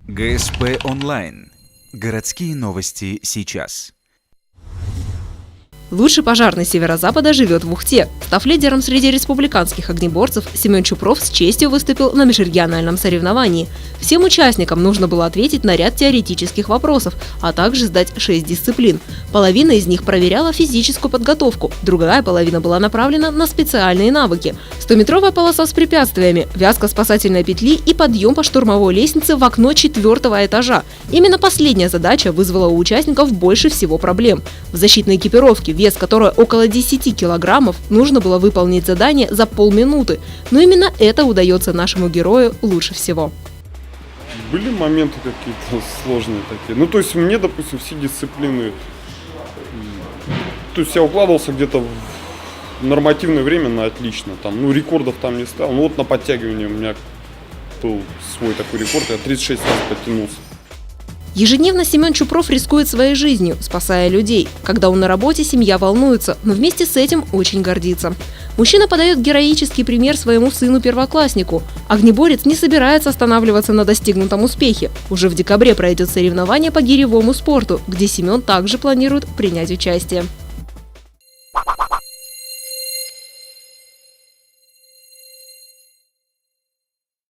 ГСП онлайн. Городские новости сейчас. Лучший пожарный Северо-Запада живет в Ухте. Став лидером среди республиканских огнеборцев, Семен Чупров с честью выступил на межрегиональном соревновании. Всем участникам нужно было ответить на ряд теоретических вопросов, а также сдать 6 дисциплин. Половина из них проверяла физическую подготовку, другая половина была направлена на специальные навыки. 100-метровая полоса с препятствиями, вязка спасательной петли и подъем по штурмовой лестнице в окно 4-го этажа. Именно последняя задача вызвала у участников больше всего проблем. В защитной экипировке, вес которой около 10 килограммов, нужно было выполнить задание за полминуты. Но именно это удается нашему герою лучше всего. Были моменты какие-то сложные такие. Ну, то есть мне, допустим, все дисциплины... То есть я укладывался где-то в нормативное время на отлично. Там, ну, рекордов там не ставил. Ну, вот на подтягивании у меня был свой такой рекорд. Я 36 раз подтянулся. Ежедневно Семен Чупров рискует своей жизнью, спасая людей. Когда он на работе, семья волнуется, но вместе с этим очень гордится. Мужчина подает героический пример своему сыну-первокласснику. Огнеборец не собирается останавливаться на достигнутом успехе. Уже в декабре пройдет соревнование по гиревому спорту, где Семен также планирует принять участие.